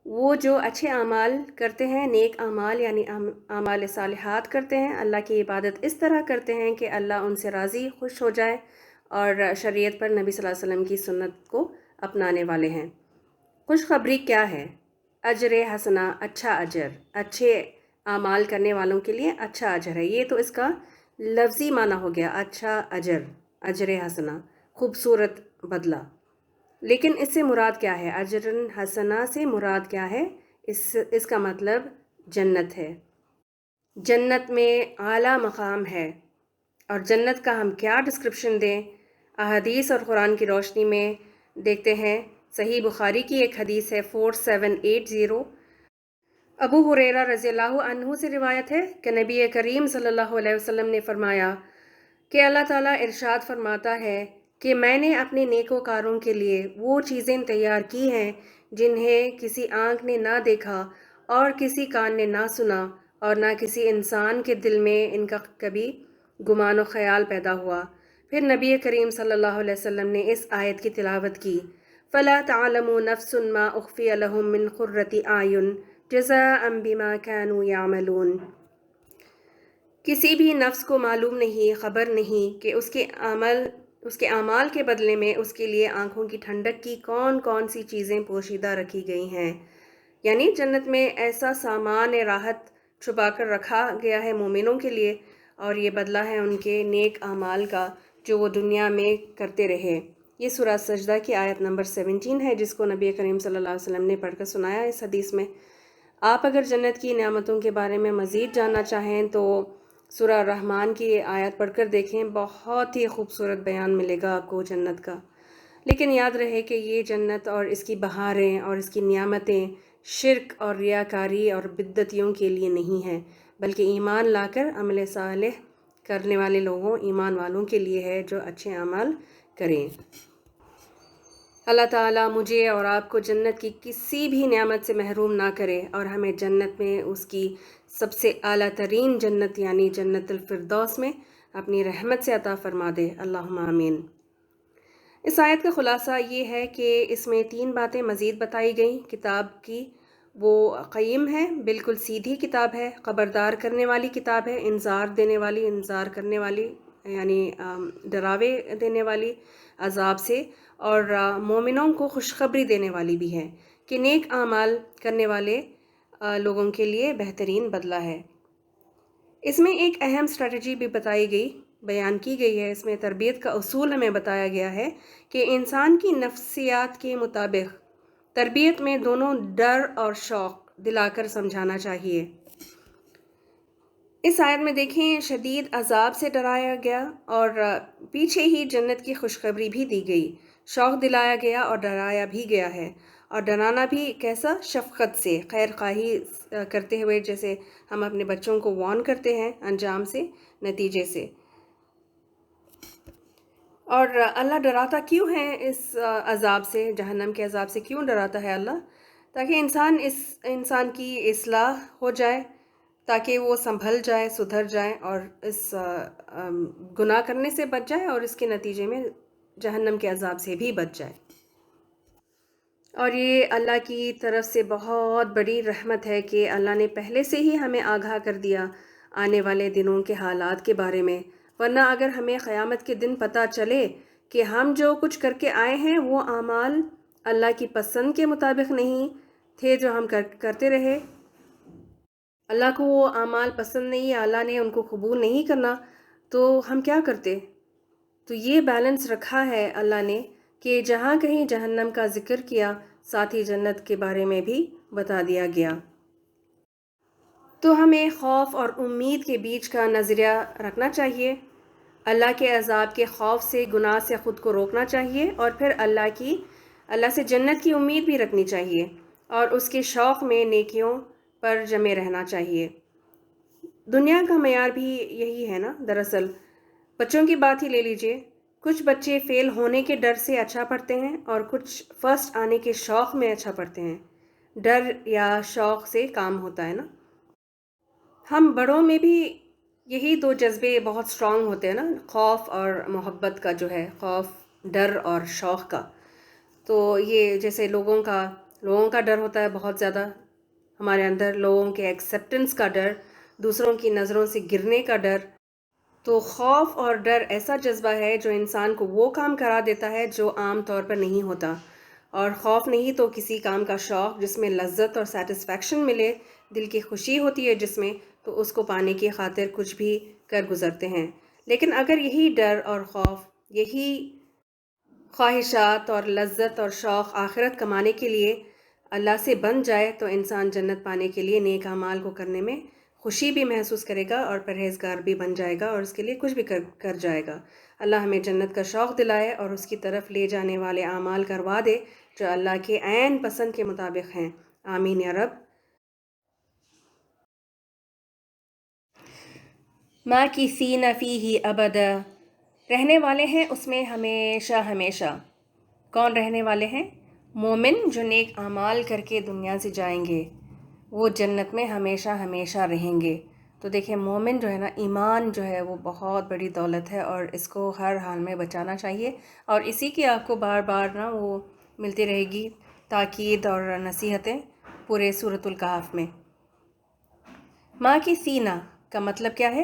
وہ جو اچھے اعمال کرتے ہیں، نیک اعمال یعنی اعمال صالحات کرتے ہیں، اللہ کی عبادت اس طرح کرتے ہیں کہ اللہ ان سے راضی خوش ہو جائے، اور شریعت پر نبی صلی اللہ علیہ وسلم کی سنت کو اپنانے والے ہیں۔ خوشخبری کیا ہے؟ اجر حسنہ اچھا اجر، اچھے اعمال کرنے والوں کے لیے اچھا اجر ہے. یہ تو اس کا لفظی معنی ہو گیا، اچھا اجر، اجر حسنہ، خوبصورت بدلہ. لیکن اس سے مراد کیا ہے؟ اجر حسنہ سے مراد کیا ہے؟ اس کا مطلب جنت ہے. جنت میں اعلیٰ مقام ہے. اور جنت کا ہم کیا ڈسکرپشن دیں؟ احادیث اور قرآن کی روشنی میں دیکھتے ہیں. صحیح بخاری کی ایک حدیث ہے 4780. ابو ہریرہ رضی اللہ عنہ سے روایت ہے کہ نبی کریم صلی اللہ علیہ وسلم نے فرمایا کہ اللہ تعالیٰ ارشاد فرماتا ہے کہ میں نے اپنے نیکوکاروں کے لیے وہ چیزیں تیار کی ہیں جنہیں کسی آنکھ نے نہ دیکھا اور کسی کان نے نہ سنا اور نہ کسی انسان کے دل میں ان کا کبھی گمان و خیال پیدا ہوا. پھر نبی کریم صلی اللہ علیہ وسلم نے اس آیت کی تلاوت کی، فَلَا تَعْلَمُ نَفْسٌ مَا أُخْفِيَ لَهُم مِّن قُرَّةِ أَعْيُنٍ جَزَاءً بِمَا كَانُوا يَعْمَلُونَ. کسی بھی نفس کو معلوم نہیں، خبر نہیں کہ اس کے اعمال کے بدلے میں اس کے لیے آنکھوں کی ٹھنڈک کی کون کون سی چیزیں پوشیدہ رکھی گئی ہیں. یعنی جنت میں ایسا سامان راحت چھپا کر رکھا گیا ہے مومنوں کے لیے، اور یہ بدلہ ہے ان کے نیک اعمال کا جو وہ دنیا میں کرتے رہے. یہ سورہ سجدہ کی آیت نمبر 17 ہے جس کو نبی کریم صلی اللہ علیہ وسلم نے پڑھ کر سنایا اس حدیث میں. آپ اگر جنت کی نعمتوں کے بارے میں مزید جاننا چاہیں تو سورہ الرحمن کی یہ آیت پڑھ کر دیکھیں، بہت ہی خوبصورت بیان ملے گا آپ کو جنت کا. لیکن یاد رہے کہ یہ جنت اور اس کی بہاریں اور اس کی نعمتیں شرک اور ریاکاری اور بدعتیوں کے لیے نہیں ہیں، بلکہ ایمان لا کر عمل صالح کرنے والے لوگوں، ایمان والوں کے لیے ہے جو اچھے اعمال کریں. اللہ تعالیٰ مجھے اور آپ کو جنت کی کسی بھی نعمت سے محروم نہ کرے اور ہمیں جنت میں اس کی سب سے اعلیٰ ترین جنت یعنی جنت الفردوس میں اپنی رحمت سے عطا فرما دے. اللہم آمین. اس آیت کا خلاصہ یہ ہے کہ اس میں 3 باتیں مزید بتائی گئیں. کتاب کی وہ قیم ہے، بالکل سیدھی کتاب ہے، خبردار کرنے والی کتاب ہے، انذار دینے والی، انذار کرنے والی یعنی ڈراوے دینے والی عذاب سے، اور مومنوں کو خوشخبری دینے والی بھی ہے کہ نیک اعمال کرنے والے لوگوں کے لیے بہترین بدلہ ہے. اس میں ایک اہم اسٹریٹجی بھی بیان کی گئی ہے. اس میں تربیت کا اصول ہمیں بتایا گیا ہے کہ انسان کی نفسیات کے مطابق تربیت میں دونوں ڈر اور شوق دلا کر سمجھانا چاہیے. اس آیت میں دیکھیں شدید عذاب سے ڈرایا گیا اور پیچھے ہی جنت کی خوشخبری بھی دی گئی. شوق دلایا گیا اور ڈرایا بھی گیا ہے، اور ڈرانا بھی کیسا؟ شفقت سے، خیر خواہی کرتے ہوئے، جیسے ہم اپنے بچوں کو وارن کرتے ہیں انجام سے، نتیجے سے. اور اللہ ڈراتا کیوں ہے اس عذاب سے، جہنم کے عذاب سے کیوں ڈراتا ہے اللہ؟ تاکہ انسان کی اصلاح ہو جائے، تاکہ وہ سنبھل جائے، سدھر جائے اور اس گناہ کرنے سے بچ جائے اور اس کے نتیجے میں جہنم کے عذاب سے بھی بچ جائے. اور یہ اللہ کی طرف سے بہت بڑی رحمت ہے کہ اللہ نے پہلے سے ہی ہمیں آگاہ کر دیا آنے والے دنوں کے حالات کے بارے میں. ورنہ اگر ہمیں قیامت کے دن پتہ چلے کہ ہم جو کچھ کر کے آئے ہیں وہ اعمال اللہ کی پسند کے مطابق نہیں تھے جو ہم کرتے رہے، اللہ کو وہ اعمال پسند نہیں، اللہ نے ان کو قبول نہیں کرنا، تو ہم کیا کرتے؟ تو یہ بیلنس رکھا ہے اللہ نے کہ جہاں کہیں جہنم کا ذکر کیا ساتھ ہی جنت کے بارے میں بھی بتا دیا گیا. تو ہمیں خوف اور امید کے بیچ کا نظریہ رکھنا چاہیے. اللہ کے عذاب کے خوف سے، گناہ سے خود کو روکنا چاہیے، اور پھر اللہ سے جنت کی امید بھی رکھنی چاہیے، اور اس کے شوق میں نیکیوں پر جمے رہنا چاہیے. دنیا کا معیار بھی یہی ہے نا. دراصل بچوں کی بات ہی لے لیجئے، کچھ بچے فیل ہونے کے ڈر سے اچھا پڑھتے ہیں اور کچھ فرسٹ آنے کے شوق میں اچھا پڑھتے ہیں. ڈر یا شوق سے کام ہوتا ہے نا. ہم بڑوں میں بھی یہی 2 جذبے بہت اسٹرانگ ہوتے ہیں نا، خوف اور محبت کا جو ہے، خوف، ڈر اور شوق کا. تو یہ جیسے لوگوں کا ڈر ہوتا ہے بہت زیادہ ہمارے اندر، لوگوں کے ایکسیپٹنس کا ڈر، دوسروں کی نظروں سے گرنے کا ڈر. تو خوف اور ڈر ایسا جذبہ ہے جو انسان کو وہ کام کرا دیتا ہے جو عام طور پر نہیں ہوتا. اور خوف نہیں تو کسی کام کا شوق جس میں لذت اور سیٹسفیکشن ملے، دل کی خوشی ہوتی ہے جس میں، تو اس کو پانے کی خاطر کچھ بھی کر گزرتے ہیں۔ لیکن اگر یہی ڈر اور خوف، یہی خواہشات اور لذت اور شوق آخرت کمانے کے لیے اللہ سے بن جائے، تو انسان جنت پانے کے لیے نیک اعمال کو کرنے میں خوشی بھی محسوس کرے گا اور پرہیزگار بھی بن جائے گا اور اس کے لیے کچھ بھی کر جائے گا۔ اللہ ہمیں جنت کا شوق دلائے اور اس کی طرف لے جانے والے اعمال کروا دے جو اللہ کے عین پسند کے مطابق ہیں۔ آمین یا رب۔ ماکثین فیہ ابدا، رہنے والے ہیں اس میں ہمیشہ ہمیشہ۔ کون رہنے والے ہیں؟ مومن جو نیک اعمال کر کے دنیا سے جائیں گے، وہ جنت میں ہمیشہ ہمیشہ رہیں گے۔ تو دیکھیں مومن جو ہے نا، ایمان جو ہے وہ بہت بڑی دولت ہے اور اس کو ہر حال میں بچانا چاہیے، اور اسی کی آپ کو بار بار نا وہ ملتی رہے گی تاکید اور نصیحتیں پورے سورۃ الکہف میں۔ ماکثین کا مطلب کیا ہے؟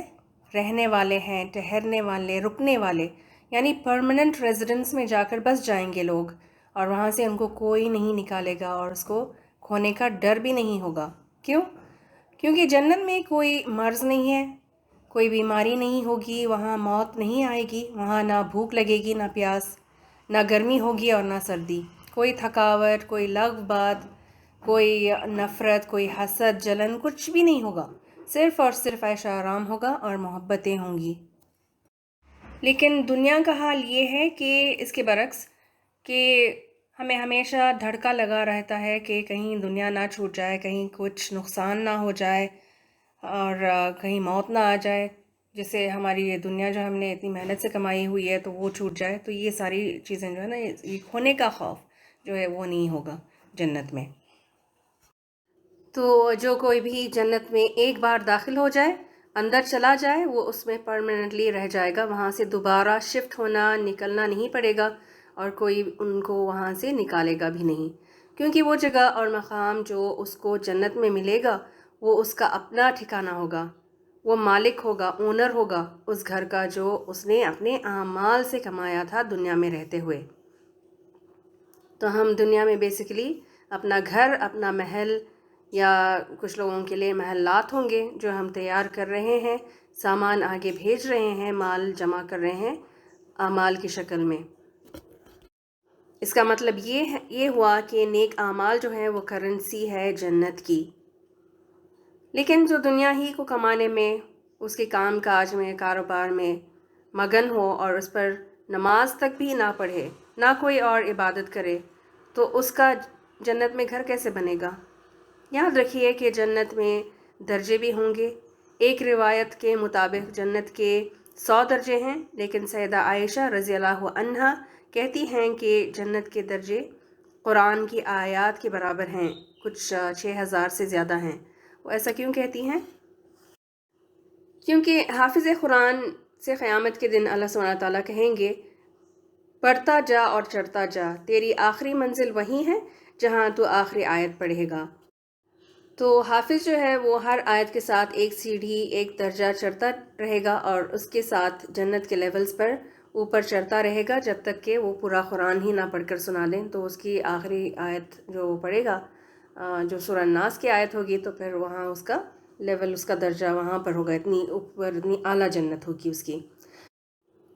رہنے والے ہیں، ٹھہرنے والے، رکنے والے، یعنی پرماننٹ ریزیڈنس میں جا کر بس جائیں گے لوگ، اور وہاں سے ان کو کوئی نہیں نکالے گا اور اس کو کھونے کا ڈر بھی نہیں ہوگا۔ کیوں؟ کیونکہ جنت میں کوئی مرض نہیں ہے، کوئی بیماری نہیں ہوگی، وہاں موت نہیں آئے گی، وہاں نہ بھوک لگے گی، نہ پیاس، نہ گرمی ہوگی اور نہ سردی، کوئی تھکاوٹ، کوئی لغو بات، کوئی نفرت، کوئی حسد، جلن، کچھ بھی نہیں ہوگا، صرف اور صرف عیش و آرام ہوگا اور محبتیں ہوں گی۔ لیکن دنیا کا حال یہ ہے کہ اس کے برعکس کہ ہمیں ہمیشہ دھڑکا لگا رہتا ہے کہ کہیں دنیا نہ چھوٹ جائے، کہیں کچھ نقصان نہ ہو جائے اور کہیں موت نہ آ جائے، جس سے ہماری یہ دنیا جو ہم نے اتنی محنت سے کمائی ہوئی ہے تو وہ چھوٹ جائے۔ تو یہ ساری چیزیں جو ہے نا، یہ کھونے کا خوف جو ہے وہ نہیں ہوگا جنت میں۔ تو جو کوئی بھی جنت میں ایک بار داخل ہو جائے، اندر چلا جائے، وہ اس میں پرماننٹلی رہ جائے گا، وہاں سے دوبارہ شفٹ ہونا، نکلنا نہیں پڑے گا، اور کوئی ان کو وہاں سے نکالے گا بھی نہیں، کیونکہ وہ جگہ اور مقام جو اس کو جنت میں ملے گا وہ اس کا اپنا ٹھکانہ ہوگا، وہ مالک ہوگا، اونر ہوگا اس گھر کا جو اس نے اپنے اعمال سے کمایا تھا دنیا میں رہتے ہوئے۔ تو ہم دنیا میں بیسیکلی اپنا گھر، اپنا محل، یا کچھ لوگوں کے لیے محلات ہوں گے جو ہم تیار کر رہے ہیں، سامان آگے بھیج رہے ہیں، مال جمع کر رہے ہیں اعمال کی شکل میں۔ اس کا مطلب یہ ہوا کہ نیک اعمال جو ہیں وہ کرنسی ہے جنت کی۔ لیکن جو دنیا ہی کو کمانے میں، اس کے کام کاج میں، کاروبار میں مگن ہو اور اس پر نماز تک بھی نہ پڑھے، نہ کوئی اور عبادت کرے، تو اس کا جنت میں گھر کیسے بنے گا؟ یاد رکھیے کہ جنت میں درجے بھی ہوں گے۔ ایک روایت کے مطابق جنت کے 100 درجے ہیں، لیکن سیدہ عائشہ رضی اللہ عنہا کہتی ہیں کہ جنت کے درجے قرآن کی آیات کے برابر ہیں، کچھ 6000 سے زیادہ ہیں۔ وہ ایسا کیوں کہتی ہیں؟ کیونکہ حافظ قرآن سے قیامت کے دن اللہ سبحانہ تعالیٰ کہیں گے، پڑھتا جا اور چڑھتا جا، تیری آخری منزل وہی ہے جہاں تو آخری آیت پڑھے گا۔ تو حافظ جو ہے وہ ہر آیت کے ساتھ ایک سیڑھی، ایک درجہ چڑھتا رہے گا اور اس کے ساتھ جنت کے لیولز پر اوپر چڑھتا رہے گا جب تک کہ وہ پورا قرآن ہی نہ پڑھ کر سنا دیں۔ تو اس کی آخری آیت جو وہ پڑھے گا، جو سورہ الناس کی آیت ہوگی، تو پھر وہاں اس کا لیول، اس کا درجہ وہاں پر ہوگا، اتنی اوپر، اتنی اعلیٰ جنت ہوگی اس کی۔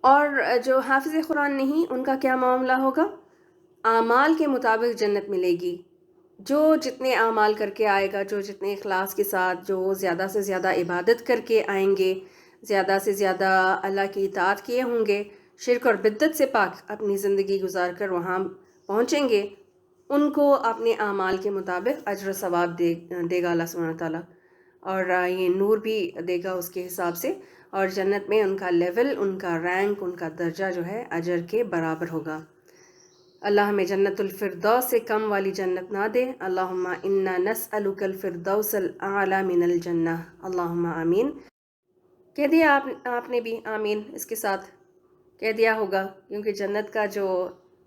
اور جو حافظ قرآن نہیں، ان کا کیا معاملہ ہوگا؟ اعمال کے مطابق جنت ملے گی۔ جو جتنے اعمال کر کے آئے گا، جو جتنے اخلاص کے ساتھ، جو زیادہ سے زیادہ عبادت کر کے آئیں گے، زیادہ سے زیادہ اللہ کی اطاعت کیے ہوں گے، شرک اور بدعت سے پاک اپنی زندگی گزار کر وہاں پہنچیں گے، ان کو اپنے اعمال کے مطابق اجر و ثواب دے گا اللہ سبحانہ تعالیٰ، اور یہ نور بھی دے گا اس کے حساب سے، اور جنت میں ان کا لیول، ان کا رینک، ان کا درجہ جو ہے اجر کے برابر ہوگا۔ اللہ ہمیں جنت الفردوس سے کم والی جنت نہ دے۔ اللہم انا نسألک الفردوس الاعلی من الجنہ، اللہم آمین۔ کہہ دیا آپ نے بھی آمین، اس کے ساتھ کہہ دیا ہوگا، کیونکہ جنت کا جو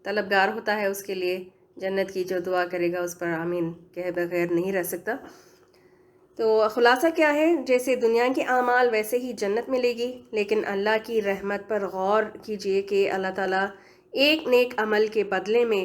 طلبگار ہوتا ہے اس کے لیے جنت کی جو دعا کرے گا اس پر آمین کہے بغیر نہیں رہ سکتا۔ تو خلاصہ کیا ہے؟ جیسے دنیا کے اعمال ویسے ہی جنت ملے گی، لیکن اللہ کی رحمت پر غور کیجئے کہ اللہ تعالیٰ ایک نیک عمل کے بدلے میں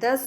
10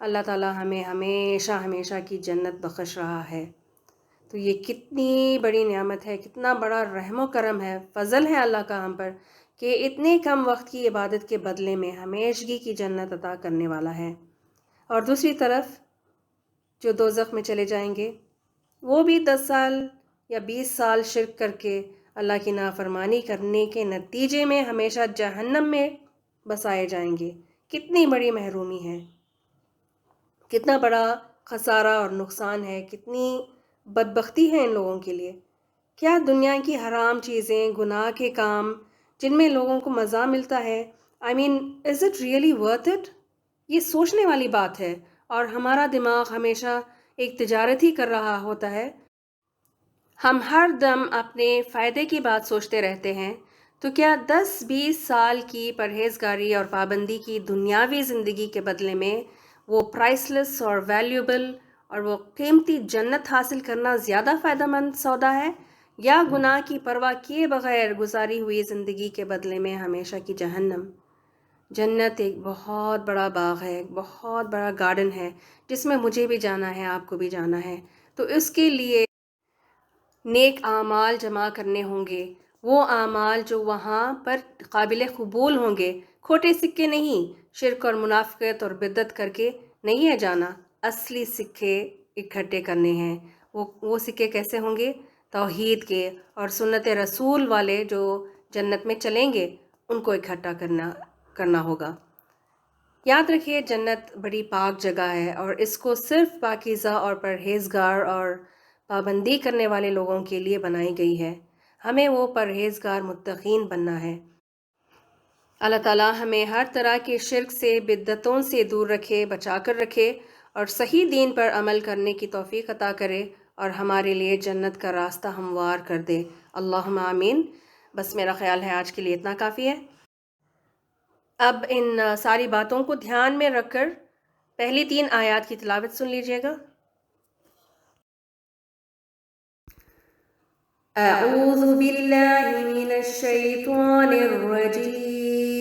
اللہ تعالیٰ ہمیں ہمیشہ ہمیشہ کی جنت بخش رہا ہے۔ تو یہ کتنی بڑی نعمت ہے، کتنا بڑا رحم و کرم ہے، فضل ہے اللہ کا ہم پر کہ اتنے کم وقت کی عبادت کے بدلے میں ہمیشگی کی جنت عطا کرنے والا ہے۔ اور دوسری طرف جو دوزخ میں چلے جائیں گے وہ بھی 10 سال یا 20 سال شرک کر کے اللہ کی نافرمانی کرنے کے نتیجے میں ہمیشہ جہنم میں بسائے جائیں گے۔ کتنی بڑی محرومی ہے، کتنا بڑا خسارہ اور نقصان ہے، کتنی بدبختی ہے ان لوگوں کے لیے۔ کیا دنیا کی حرام چیزیں، گناہ کے کام جن میں لوگوں کو مزہ ملتا ہے، is it really worth it? یہ سوچنے والی بات ہے، اور ہمارا دماغ ہمیشہ ایک تجارت ہی کر رہا ہوتا ہے۔ ہم ہر دم اپنے فائدے کی بات سوچتے رہتے ہیں۔ تو کیا 10-20 سال کی پرہیزگاری اور پابندی کی دنیاوی زندگی کے بدلے میں وہ پرائس لیس اور ویلیوبل اور وہ قیمتی جنت حاصل کرنا زیادہ فائدہ مند سودا ہے، یا گناہ کی پرواہ کیے بغیر گزاری ہوئی زندگی کے بدلے میں ہمیشہ کی جہنم؟ جنت ایک بہت بڑا باغ ہے، ایک بہت بڑا گارڈن ہے جس میں مجھے بھی جانا ہے، آپ کو بھی جانا ہے۔ تو اس کے لیے نیک اعمال جمع کرنے ہوں گے، وہ اعمال جو وہاں پر قابل قبول ہوں گے، کھوٹے سکے نہیں، شرک اور منافقت اور بدعت کر کے نہیں ہے جانا، اصلی سکے اکٹھے کرنے ہیں۔ وہ سکے کیسے ہوں گے؟ توحید کے اور سنت رسول والے جو جنت میں چلیں گے ان کو اکٹھا کرنا ہوگا۔ یاد رکھیے جنت بڑی پاک جگہ ہے، اور اس کو صرف پاکیزہ اور پرہیزگار اور پابندی کرنے والے لوگوں کے لیے بنائی گئی ہے۔ ہمیں وہ پرہیزگار متقین بننا ہے۔ اللہ تعالیٰ ہمیں ہر طرح کے شرک سے، بدعتوں سے دور رکھے، بچا کر رکھے، اور صحیح دین پر عمل کرنے کی توفیق عطا کرے، اور ہمارے لیے جنت کا راستہ ہموار کر دے۔ اللہم آمین۔ بس میرا خیال ہے آج کے لیے اتنا کافی ہے۔ اب ان ساری باتوں کو دھیان میں رکھ کر پہلی 3 آیات کی تلاوت سن لیجئے گا۔ اعوذ باللہ من الشیطان الرجیم،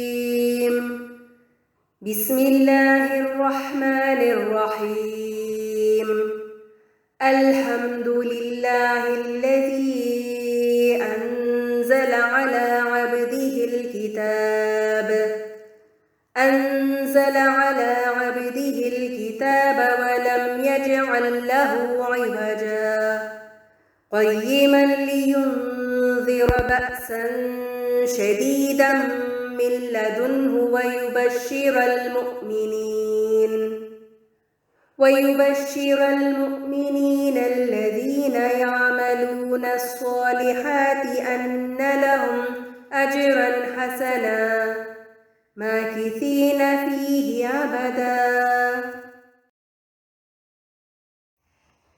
بسم اللہ الرحمن الرحیم، الحمد للہ الذی انزل علی عبده الكتاب ولم يجعل له عوجا قيما لينذر بأسا شديدا من لدنه ويبشر المؤمنين الذين يعملون الصالحات أن لهم أجرا حسنا ماكثين فيه أبدا۔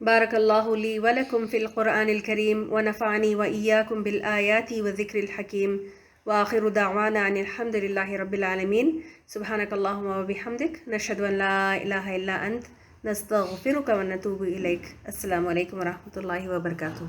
بارک اللہ لی ولکم فی القرآن الکریم ونفعنی وإیاکم بالآیات وذکر الحکیم، وآخر دعوانا ان الحمد للہ رب العالمین۔ سبحانک اللہم وبحمدک، نشہد ان لا الہ الا انت، نستغفرک ونتوب الیک۔ السلام علیکم ورحمۃ اللہ وبرکاتہ۔